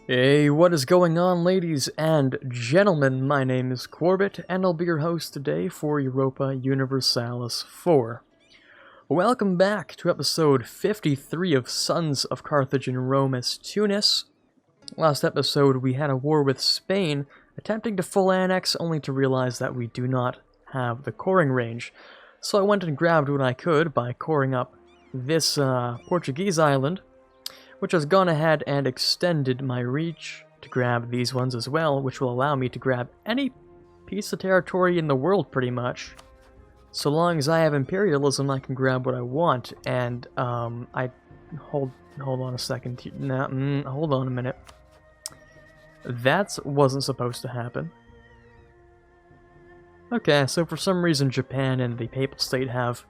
Hey, what is going on, ladies and gentlemen? My name is Quarbit, and I'll be your host today for Europa Universalis 4. Welcome back to episode 53 of Sons of Carthage and Rome as Tunis. Last episode, we had a war with Spain, attempting to full annex, only to realize that we do not have the coring range. So I went and grabbed what I could by coring up this Portuguese island, which has gone ahead and extended my reach to grab these ones as well, which will allow me to grab any piece of territory in the world, pretty much. So long as I have imperialism, I can grab what I want, and, hold on a second, hold on a minute. That wasn't supposed to happen. Okay, so for some reason Japan and the Papal State have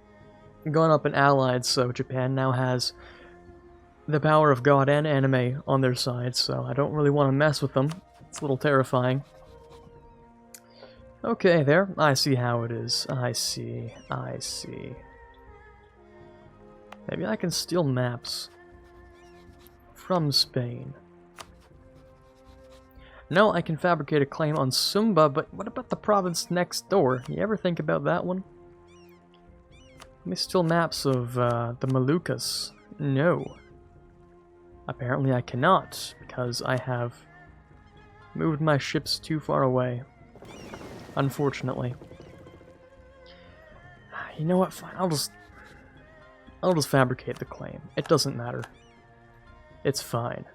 gone up and allied, so Japan now has the power of God and anime on their side, so I don't really want to mess with them. It's a little terrifying. Okay, there. I see how it is. I see. Maybe I can steal maps from Spain. No, I can fabricate a claim on Sumba, but what about the province next door? You ever think about that one? Let me steal maps of the Moluccas. No. Apparently I cannot, because I have moved my ships too far away. Unfortunately. You know what? Fine. I'll just fabricate the claim. It doesn't matter. It's fine.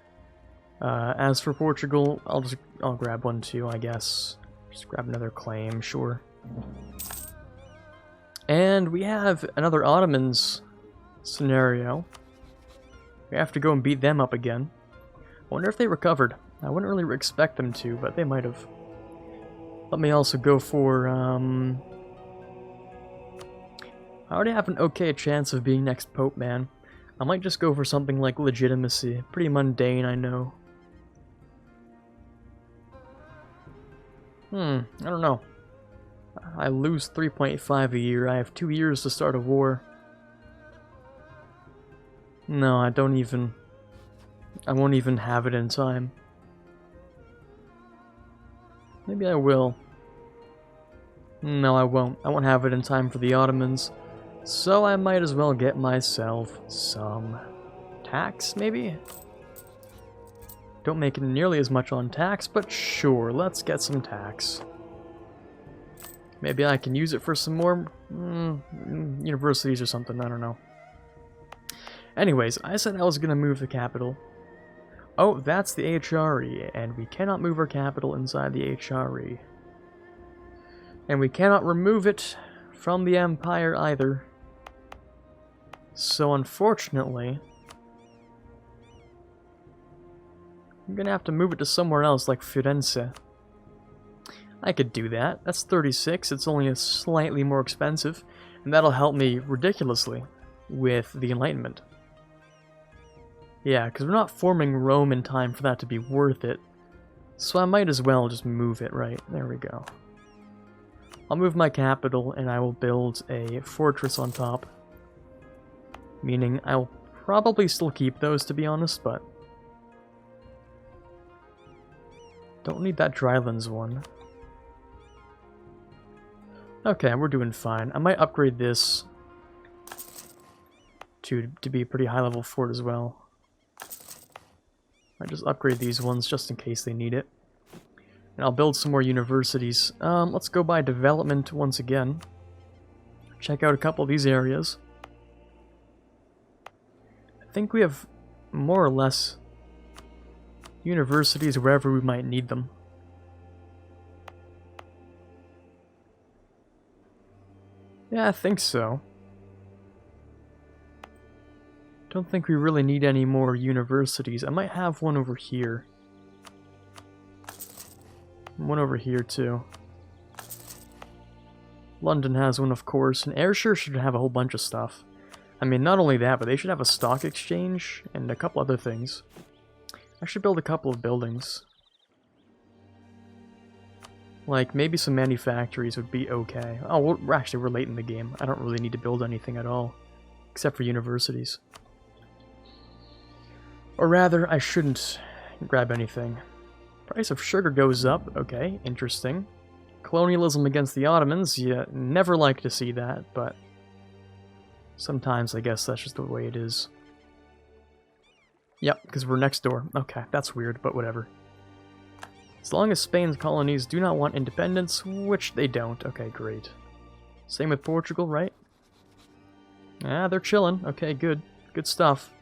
As for Portugal, I'll grab one too, I guess. Just grab another claim, sure. And we have another Ottomans scenario. We have to go and beat them up again. I wonder if they recovered. I wouldn't really expect them to, but they might have. Let me also go for, I already have an okay chance of being next Pope, man. I might just go for something like legitimacy. Pretty mundane, I know. I don't know. I lose 3.5 a year. I have 2 years to start a war. No, I won't even have it in time. Maybe I will. No, I won't. I won't have it in time for the Ottomans. So I might as well get myself some tax, maybe? Don't make it nearly as much on tax, but sure, let's get some tax. Maybe I can use it for some more universities or something, I don't know. Anyways, I said I was going to move the capital. Oh, that's the HRE, and we cannot move our capital inside the HRE. And we cannot remove it from the Empire either. So unfortunately, I'm going to have to move it to somewhere else, like Firenze. I could do that. That's 36, it's only slightly more expensive, and that'll help me ridiculously with the Enlightenment. Yeah, because we're not forming Rome in time for that to be worth it. So I might as well just move it, right? There we go. I'll move my capital, and I will build a fortress on top. Meaning, I'll probably still keep those, to be honest, but don't need that Drylands one. Okay, we're doing fine. I might upgrade this to be a pretty high-level fort as well. I just upgrade these ones just in case they need it. And I'll build some more universities. Let's go by development once again. Check out a couple of these areas. I think we have more or less universities wherever we might need them. Yeah, I think so. Don't think we really need any more universities. I might have one over here. One over here, too. London has one, of course, and Ayrshire should have a whole bunch of stuff. I mean, not only that, but they should have a stock exchange and a couple other things. I should build a couple of buildings. Like, maybe some manufactories would be okay. Oh, we're late in the game. I don't really need to build anything at all. Except for universities. Or rather, I shouldn't grab anything. Price of sugar goes up. Okay, interesting. Colonialism against the Ottomans. You never like to see that, but sometimes I guess that's just the way it is. Yep, because we're next door. Okay, that's weird, but whatever. As long as Spain's colonies do not want independence, which they don't. Okay, great. Same with Portugal, right? Ah, they're chilling. Okay, good. Good stuff.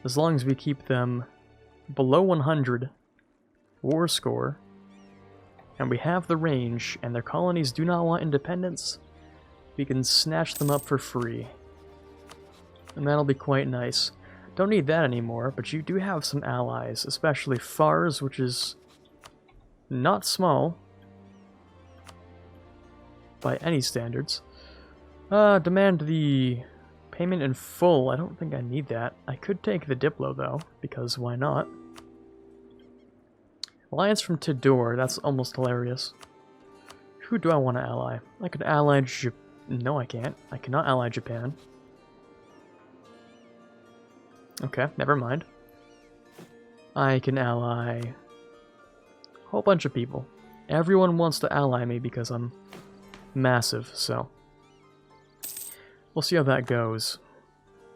As long as we keep them below 100 war score, and we have the range, and their colonies do not want independence, we can snatch them up for free. And that'll be quite nice. Don't need that anymore, but you do have some allies, especially Fars, which is not small by any standards. Demand the payment in full. I don't think I need that. I could take the Diplo, though, because why not? Alliance from Tidor. That's almost hilarious. Who do I want to ally? I could ally No, I can't. I cannot ally Japan. Okay, never mind. I can ally a whole bunch of people. Everyone wants to ally me because I'm massive, so we'll see how that goes.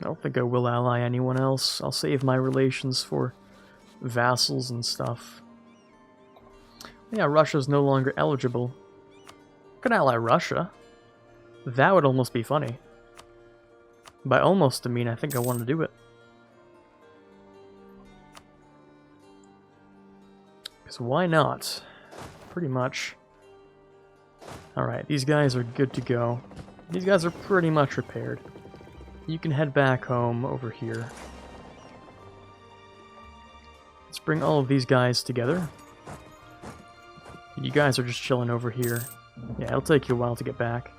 I don't think I will ally anyone else. I'll save my relations for vassals and stuff. Yeah, Russia's no longer eligible. I could ally Russia. That would almost be funny. By almost, I mean I think I want to do it. Because why not? Pretty much. Alright, these guys are good to go. These guys are pretty much repaired. You can head back home over here. Let's bring all of these guys together. You guys are just chilling over here. Yeah, it'll take you a while to get back.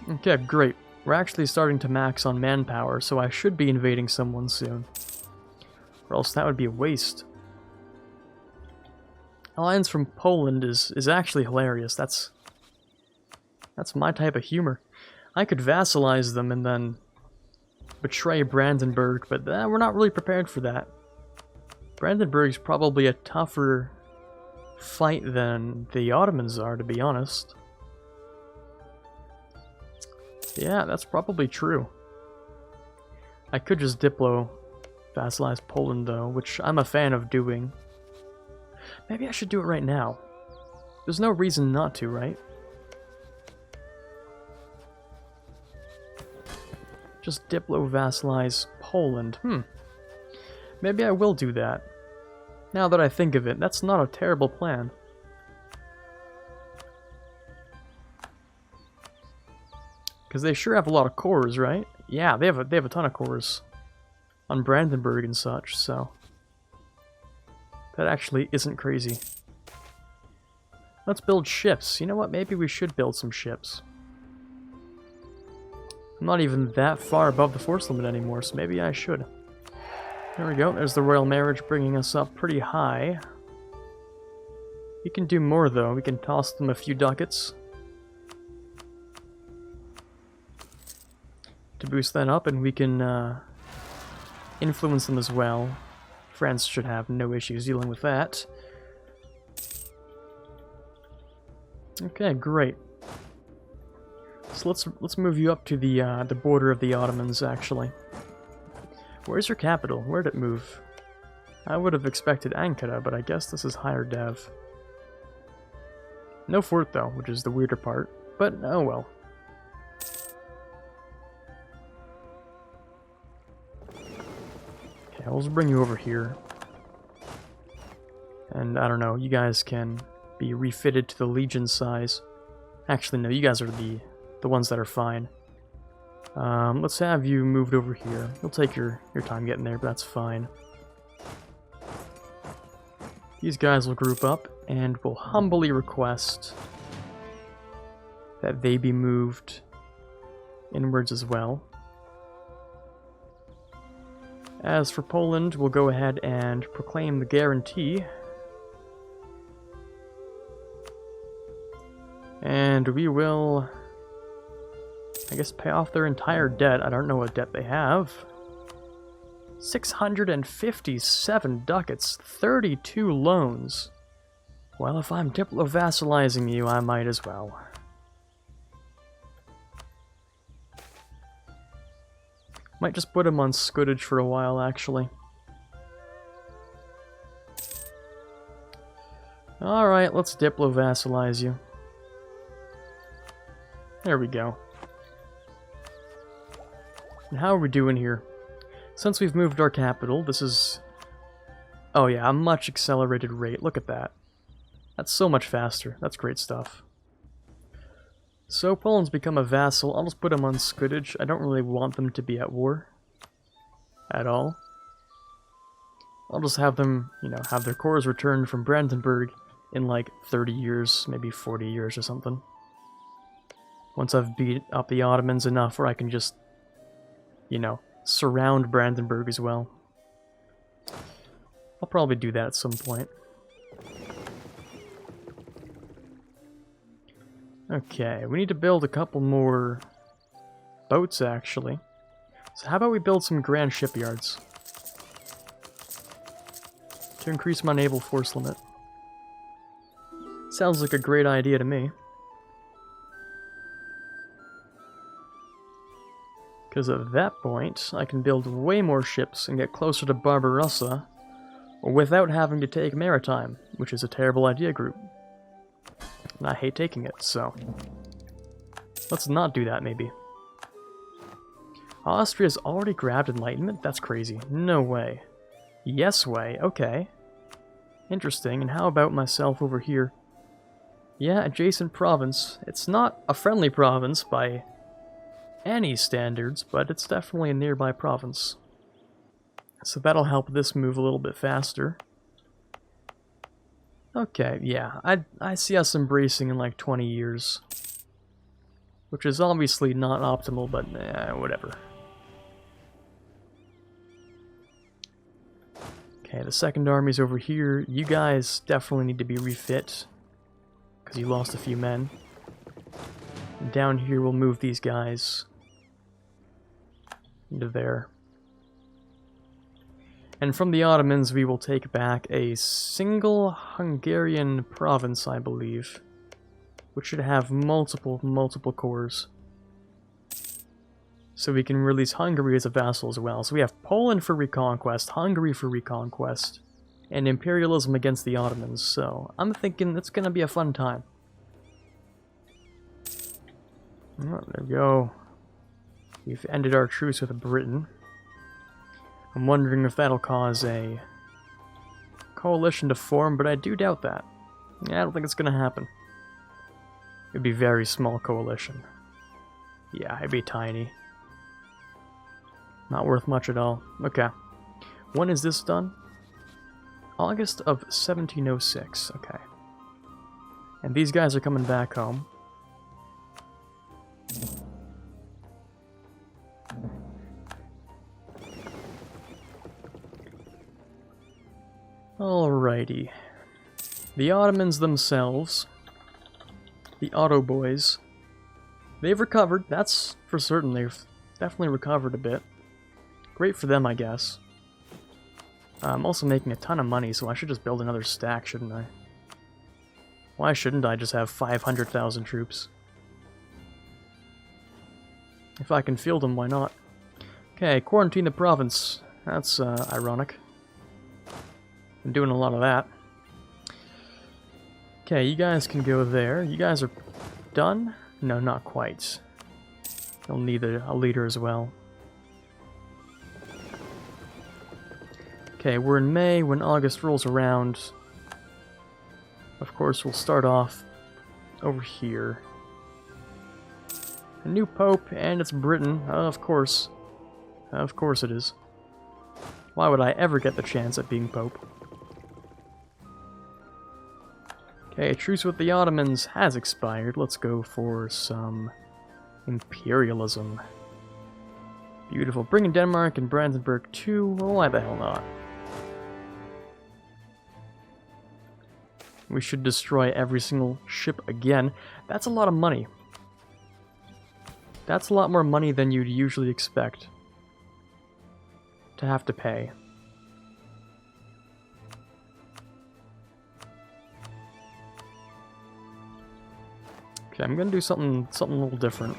Okay, great. We're actually starting to max on manpower, so I should be invading someone soon. Or else that would be a waste. Alliance from Poland is actually hilarious. That's my type of humor. I could vassalize them and then betray Brandenburg, but we're not really prepared for that. Brandenburg's probably a tougher fight than the Ottomans are, to be honest. Yeah, that's probably true. I could just Diplo vassalize Poland, though, which I'm a fan of doing. Maybe I should do it right now. There's no reason not to, right? Just Diplo vassalize Poland. Maybe I will do that. Now that I think of it, that's not a terrible plan. Because they sure have a lot of cores, right? Yeah, they have a ton of cores on Brandenburg and such, so that actually isn't crazy. Let's build ships. You know what? Maybe we should build some ships. I'm not even that far above the force limit anymore, so maybe I should. There we go. There's the royal marriage bringing us up pretty high. We can do more, though. We can toss them a few ducats to boost that up, and we can influence them as well. France should have no issues dealing with that. Okay, great. So let's move you up to the border of the Ottomans, actually. Where's your capital? Where'd it move? I would have expected Ankara, but I guess this is higher dev. No fort, though, which is the weirder part. But, oh well. Okay, I'll just bring you over here. And, I don't know, you guys can be refitted to the Legion size. Actually, no, you guys are the ones that are fine. Let's have you moved over here. You'll take your time getting there, but that's fine. These guys will group up, and will humbly request that they be moved inwards as well. As for Poland, we'll go ahead and proclaim the guarantee. And we will, I guess, pay off their entire debt. I don't know what debt they have. 657 ducats, 32 loans. Well, if I'm diplo-vassalizing you, I might as well. Might just put him on scutage for a while, actually. Alright, let's diplo-vassalize you. There we go. And how are we doing here? Since we've moved our capital, this is... Oh yeah, a much accelerated rate. Look at that. That's so much faster. That's great stuff. So Poland's become a vassal. I'll just put them on scutage. I don't really want them to be at war. At all. I'll just have them, you know, have their cores returned from Brandenburg in like 30 years, maybe 40 years or something. Once I've beat up the Ottomans enough where I can just, you know, surround Brandenburg as well. I'll probably do that at some point. Okay, we need to build a couple more boats, actually. So how about we build some grand shipyards to increase my naval force limit? Sounds like a great idea to me. Because at that point, I can build way more ships and get closer to Barbarossa without having to take maritime, which is a terrible idea, group. And I hate taking it, so let's not do that, maybe. Austria's already grabbed Enlightenment? That's crazy. No way. Yes way, okay. Interesting, and how about myself over here? Yeah, adjacent province. It's not a friendly province by any standards, but it's definitely a nearby province. So that'll help this move a little bit faster. Okay, yeah, I see us embracing in like 20 years. Which is obviously not optimal, but whatever. Okay, the second army's over here. You guys definitely need to be refit, because you lost a few men. And down here we'll move these guys into there. And from the Ottomans, we will take back a single Hungarian province, I believe, which should have multiple cores. So we can release Hungary as a vassal as well. So we have Poland for reconquest, Hungary for reconquest, and imperialism against the Ottomans. So I'm thinking it's going to be a fun time. Oh, there we go. We've ended our truce with Britain. I'm wondering if that'll cause a coalition to form, but I do doubt that. Yeah, I don't think it's going to happen. It'd be a very small coalition. Yeah, it'd be tiny. Not worth much at all. Okay. When is this done? August of 1706. Okay. And these guys are coming back home. Alrighty. The Ottomans themselves, the Otto boys, they've recovered. That's for certain. They've definitely recovered a bit. Great for them, I guess. I'm also making a ton of money, so I should just build another stack, shouldn't I? Why shouldn't I just have 500,000 troops? If I can field them, why not? Okay, quarantine the province. That's ironic. Been doing a lot of that. Okay, you guys can go there. You guys are done? No, not quite. You'll need a leader as well. Okay, we're in May. When August rolls around, of course, we'll start off over here. A new pope, and it's Britain. Of course. Of course it is. Why would I ever get the chance at being pope? Okay, truce with the Ottomans has expired. Let's go for some imperialism. Beautiful. Bringing Denmark and Brandenburg too. Well, why the hell not? We should destroy every single ship again. That's a lot of money. That's a lot more money than you'd usually expect. to have to pay. Okay, I'm gonna do something a little different.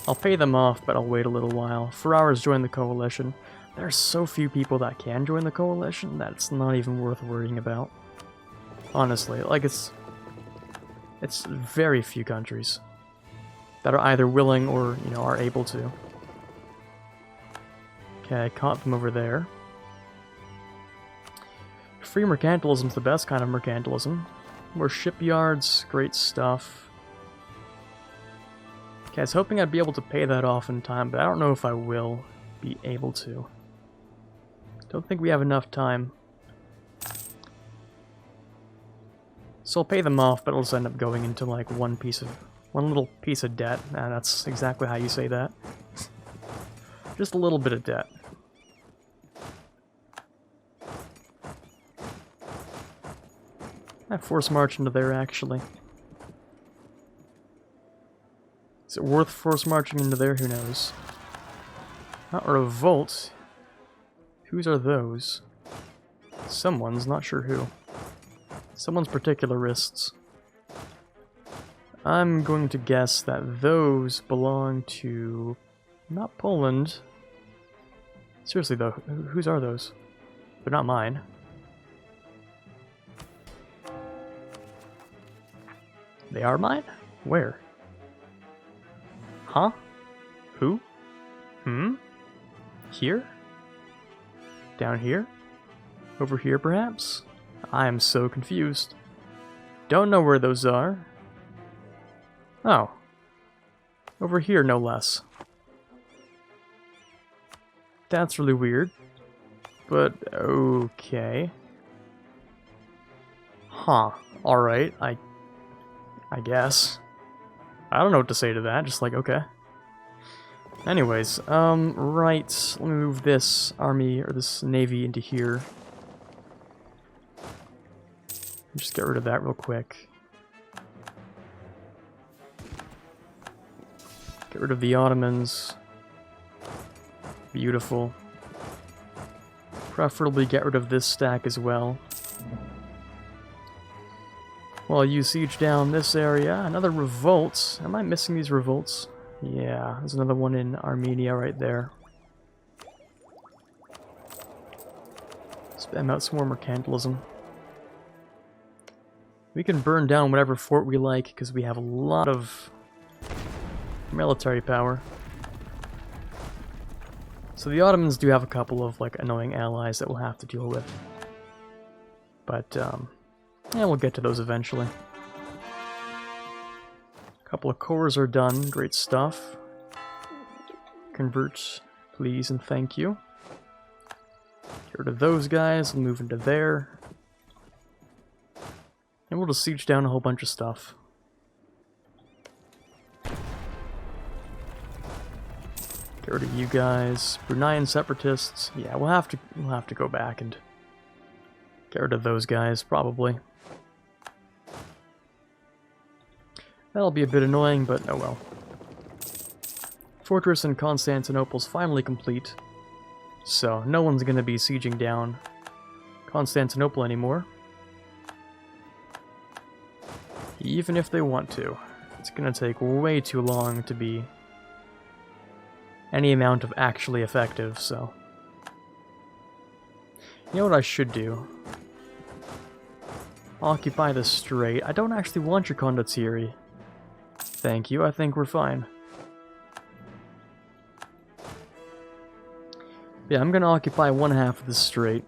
I'll pay them off, but I'll wait a little while. Ferrara's joined the coalition. There's so few people that can join the coalition that it's not even worth worrying about. Honestly, like it's very few countries that are either willing or, you know, are able to. Okay, I caught them over there. Free mercantilism's the best kind of mercantilism. More shipyards, great stuff. Okay, I was hoping I'd be able to pay that off in time, but I don't know if I will be able to. Don't think we have enough time. So I'll pay them off, but it'll just end up going into like one little piece of debt. And that's exactly how you say that. Just a little bit of debt. I force march into there, actually. Is it worth force marching into there? Who knows? Not a revolt. Whose are those? Someone's, not sure who. Someone's particularists. I'm going to guess that those belong to... not Poland. Seriously though, whose are those? They're not mine. They are mine? Where? Huh? Who? Here? Down here? Over here, perhaps? I am so confused. Don't know where those are. Oh. Over here, no less. That's really weird. But, okay. Huh. Alright, I guess. I don't know what to say to that, just like, okay. Anyways, right, let me move this army, or this navy into here. Just get rid of that real quick. Get rid of the Ottomans. Beautiful. Preferably get rid of this stack as well. While you siege down this area, another revolt. Am I missing these revolts? Yeah, there's another one in Armenia right there. Spam out some more mercantilism. We can burn down whatever fort we like, because we have a lot of military power. So the Ottomans do have a couple of, like, annoying allies that we'll have to deal with. But, yeah, we'll get to those eventually. A couple of cores are done. Great stuff. Convert, please, and thank you. Get rid of those guys. We'll move into there. And we'll just siege down a whole bunch of stuff. Get rid of you guys. Bruneian separatists. Yeah, we'll have to go back and get rid of those guys, probably. That'll be a bit annoying, but oh well. Fortress in Constantinople's finally complete, so no one's gonna be sieging down Constantinople anymore. Even if they want to. It's gonna take way too long to be any amount of actually effective, so... You know what I should do? Occupy the strait. I don't actually want your condottieri. Thank you, I think we're fine. Yeah, I'm gonna occupy one half of the strait.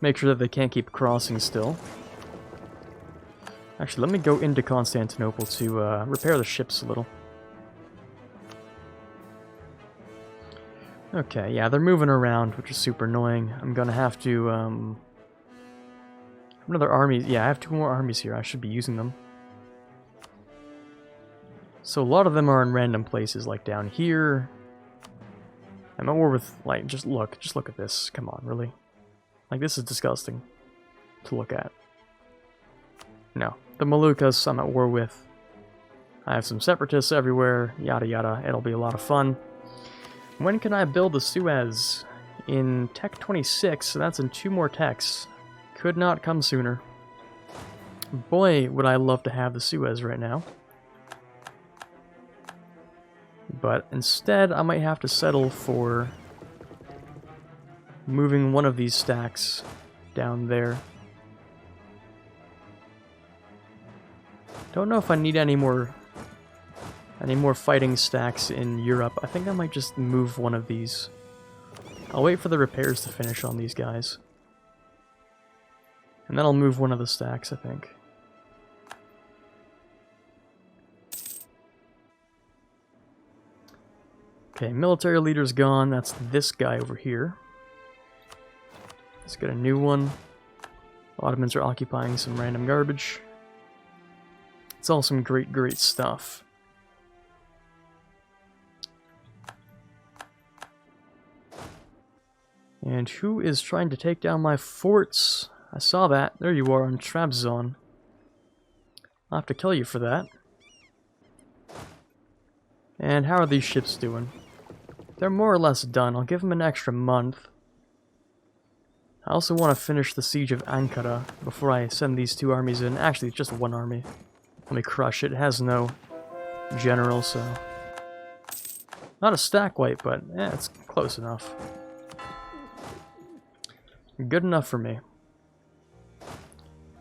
Make sure that they can't keep crossing still. Actually, let me go into Constantinople to repair the ships a little. Okay, yeah, they're moving around, which is super annoying. I'm gonna have to, another army. Yeah, I have 2 more armies here. I should be using them. So a lot of them are in random places, like down here. I'm at war with, like, just look at this. Come on, really? Like, this is disgusting to look at. No, the Moluccas I'm at war with. I have some separatists everywhere, yada yada. It'll be a lot of fun. When can I build the Suez? in Tech 26, so that's in 2 more techs. Could not come sooner. Boy, would I love to have the Suez right now. But instead, I might have to settle for moving one of these stacks down there. Don't know if I need any more fighting stacks in Europe. I think I might just move one of these. I'll wait for the repairs to finish on these guys. And then I'll move one of the stacks, I think. Okay, military leader's gone. That's this guy over here. Let's get a new one. Ottomans are occupying some random garbage. It's all some great, great stuff. And who is trying to take down my forts? I saw that. There you are on Trabzon. I'll have to kill you for that. And how are these ships doing? They're more or less done. I'll give them an extra month. I also want to finish the siege of Ankara before I send these 2 armies in. Actually, it's just 1 army. Let me crush it. It has no general, so... Not a stack wipe, but yeah, it's close enough. Good enough for me.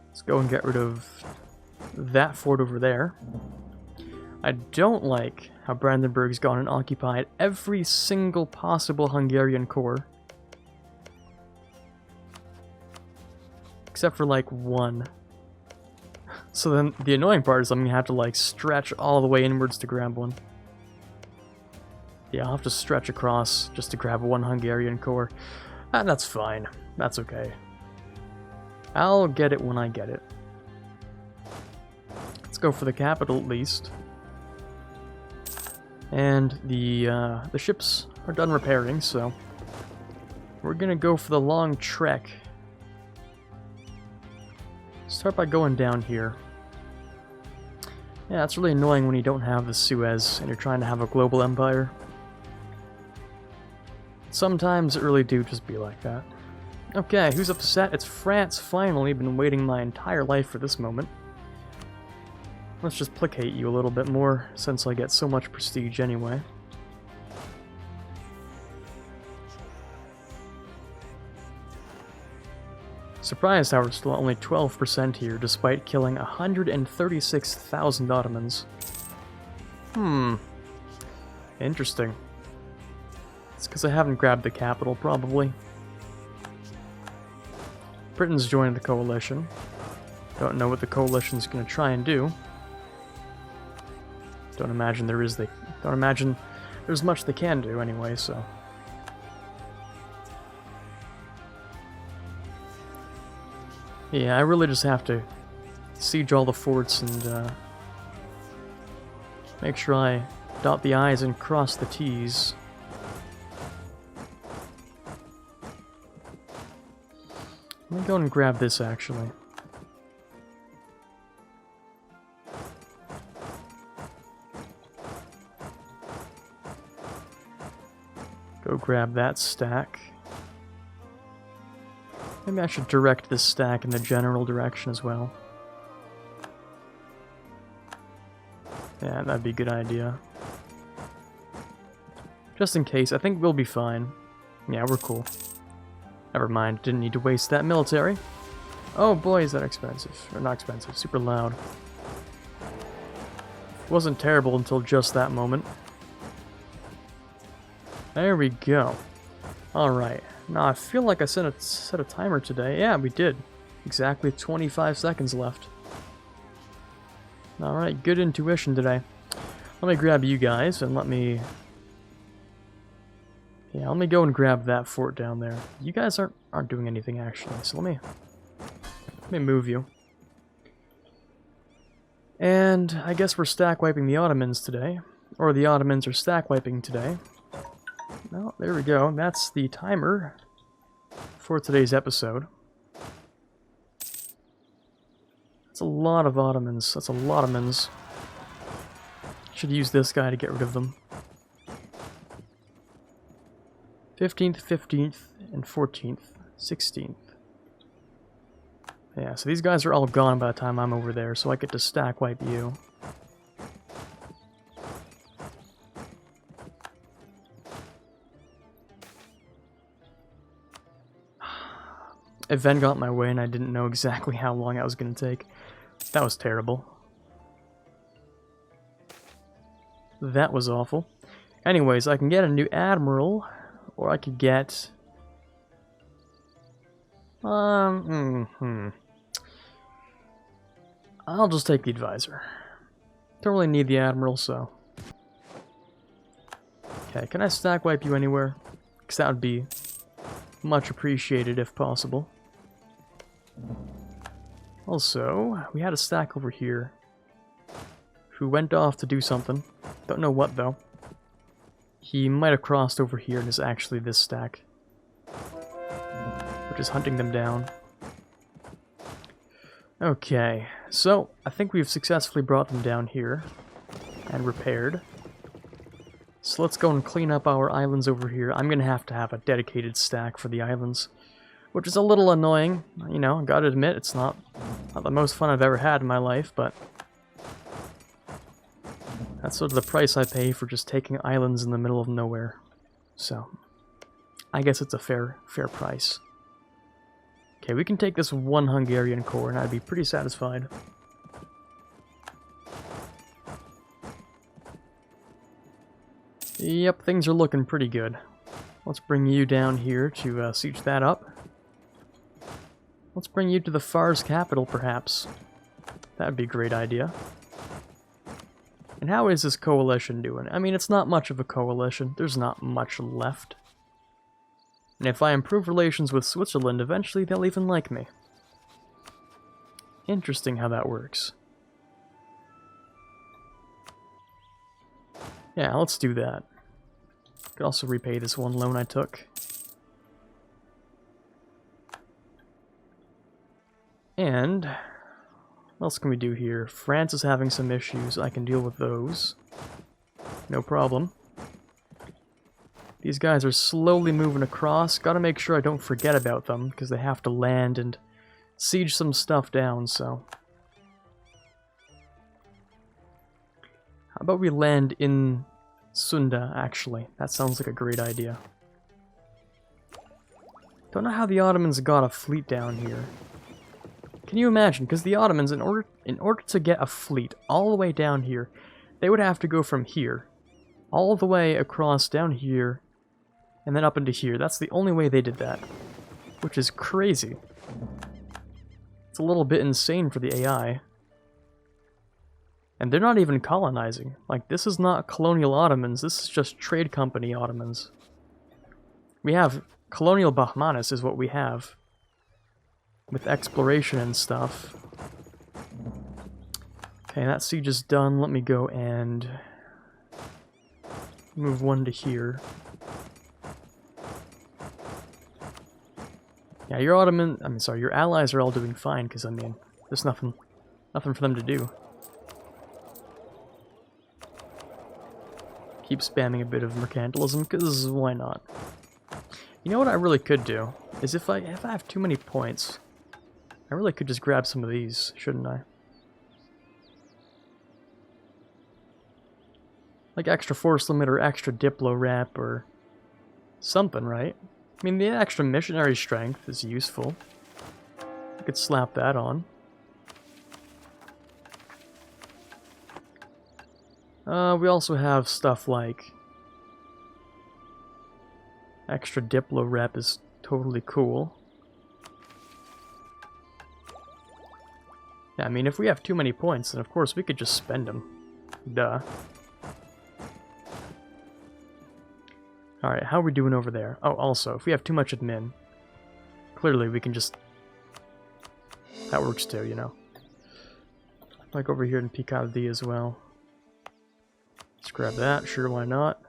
Let's go and get rid of that fort over there. I don't like how Brandenburg's gone and occupied every single possible Hungarian corps. Except for, like, 1. So then, the annoying part is I'm gonna have to, like, stretch all the way inwards to grab one. Yeah, I'll have to stretch across just to grab 1 Hungarian corps. And that's fine. That's okay. I'll get it when I get it. Let's go for the capital at least. And the ships are done repairing, so we're gonna go for the long trek. Start by going down here. Yeah, it's really annoying when you don't have the Suez and you're trying to have a global empire. Sometimes it really do just be like that. Okay, who's upset? It's France, finally. Been waiting my entire life for this moment. Let's just placate you a little bit more, since I get so much prestige anyway. Surprised how we're still only 12% here, despite killing 136,000 Ottomans. Interesting. It's because I haven't grabbed the capital, probably. Britain's joined the coalition. Don't know what the coalition's going to try and do. Don't imagine there's much they can do anyway, so... Yeah, I really just have to siege all the forts and make sure I dot the I's and cross the T's. Let me go and grab this, actually. Go grab that stack. Maybe I should direct this stack in the general direction as well. Yeah, that'd be a good idea. Just in case, I think we'll be fine. Yeah, we're cool. Never mind, didn't need to waste that military. Oh boy, is that expensive. Or not expensive, super loud. It wasn't terrible until just that moment. There we go. Alright. Now, I feel like I set a timer today. Yeah, we did. Exactly 25 seconds left. Alright, good intuition today. Let me grab you guys and let me... Yeah, let me go and grab that fort down there. You guys aren't doing anything, actually, so let me move you. And I guess we're stack wiping the Ottomans today. Or the Ottomans are stack wiping today. Well, there we go. That's the timer for today's episode. That's a lot of Ottomans. That's a lot of Ottomans. Should use this guy to get rid of them. 15th, 15th, and 14th, 16th. Yeah, so these guys are all gone by the time I'm over there, so I get to stack wipe you. Event got in my way and I didn't know exactly how long that was going to take. That was terrible. That was awful. Anyways, I can get a new admiral, or I could get... I'll just take the advisor. Don't really need the admiral, so... Okay, can I stack wipe you anywhere? Because that would be much appreciated if possible. Also, we had a stack over here who went off to do something. Don't know what, though. He might have crossed over here and is actually this stack. We're just hunting them down. Okay, so I think we've successfully brought them down here and repaired. So let's go and clean up our islands over here. I'm going to have a dedicated stack for the islands, which is a little annoying. You know, gotta admit, it's not the most fun I've ever had in my life, but that's sort of the price I pay for just taking islands in the middle of nowhere. So, I guess it's a fair price. Okay, we can take this one Hungarian core and I'd be pretty satisfied. Yep, things are looking pretty good. Let's bring you down here to siege that up. Let's bring you to the Far's capital, perhaps. That'd be a great idea. And how is this coalition doing? I mean, it's not much of a coalition. There's not much left. And if I improve relations with Switzerland, eventually they'll even like me. Interesting how that works. Yeah, let's do that. Could also repay this one loan I took. And what else can we do here? France is having some issues. I can deal with those. No problem. These guys are slowly moving across. Gotta make sure I don't forget about them, because they have to land and siege some stuff down, so... How about we land in Sunda, actually? That sounds like a great idea. Don't know how the Ottomans got a fleet down here. Can you imagine? Because the Ottomans, in order to get a fleet all the way down here, they would have to go from here, all the way across down here, and then up into here. That's the only way they did that, which is crazy. It's a little bit insane for the AI. And they're not even colonizing. Like, this is not colonial Ottomans, this is just trade company Ottomans. We have colonial Bahmanis is what we have. With exploration and stuff. Okay, that siege is done. Let me go and move one to here. Yeah, your allies are all doing fine, because, I mean, there's nothing for them to do. Keep spamming a bit of mercantilism, because why not? You know what I really could do? Is if I have too many points, I really could just grab some of these, shouldn't I? Like extra force limit or extra diplo rep or something, right? I mean, the extra missionary strength is useful. I could slap that on. We also have stuff like extra diplo rep is totally cool. Yeah, I mean, if we have too many points, then of course we could just spend them. Duh. Alright, how are we doing over there? Oh, also, if we have too much admin, clearly we can just... That works too, you know. Like over here in Picardy as well. Let's grab that, sure, why not?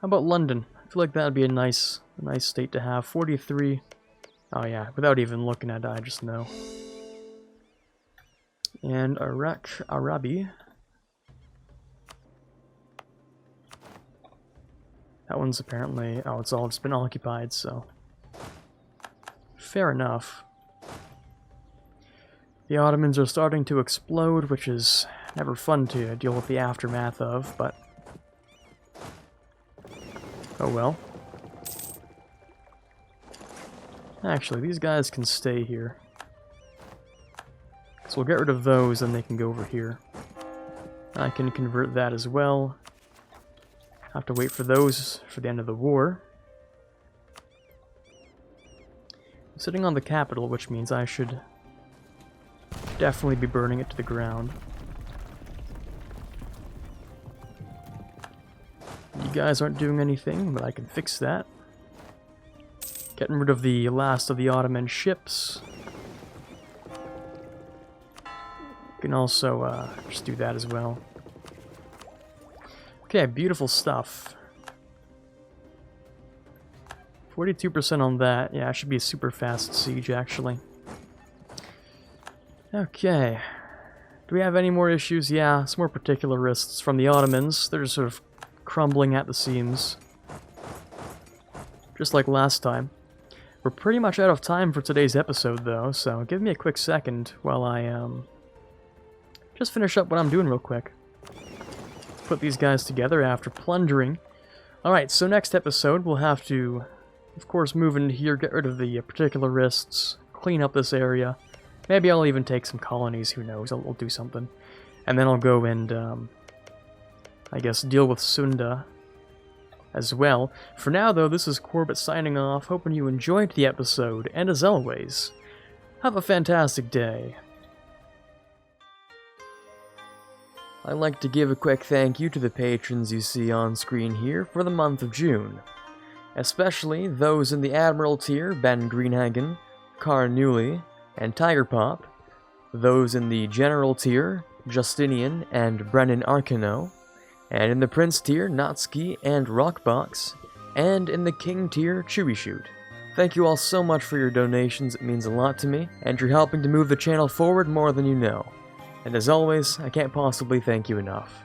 How about London? I feel like that would be a nice state to have. 43. Oh yeah, without even looking at it, I just know. And Iraq, Arabi. That one's apparently... oh, it's all just been occupied, so... fair enough. The Ottomans are starting to explode, which is never fun to deal with the aftermath of, but... oh well. Actually, these guys can stay here. So we'll get rid of those, and they can go over here. I can convert that as well. Have to wait for those for the end of the war. I'm sitting on the capital, which means I should definitely be burning it to the ground. You guys aren't doing anything, but I can fix that. Getting rid of the last of the Ottoman ships. Can also just do that as well. Okay, beautiful stuff. 42% on that. Yeah, it should be a super fast siege, actually. Okay. Do we have any more issues? Yeah, some more particularists from the Ottomans. They're just sort of crumbling at the seams. Just like last time. We're pretty much out of time for today's episode, though, so give me a quick second while I, just finish up what I'm doing real quick. Let's put these guys together after plundering. Alright, so next episode we'll have to, of course, move into here, get rid of the particularists, clean up this area. Maybe I'll even take some colonies, who knows, I'll do something. And then I'll go and, I guess, deal with Sunda as well. For now, though, this is Quarbit signing off, hoping you enjoyed the episode, and as always, have a fantastic day. I'd like to give a quick thank you to the patrons you see on screen here for the month of June, especially those in the Admiral tier, Ben Greenhagen, Car Newley, and Tiger Pop, those in the General tier, Justinian and Brennan Arkano, and in the Prince tier, Natsuki and Rockbox, and in the King tier, Chewy Shoot. Thank you all so much for your donations, it means a lot to me, and you're helping to move the channel forward more than you know. And as always, I can't possibly thank you enough.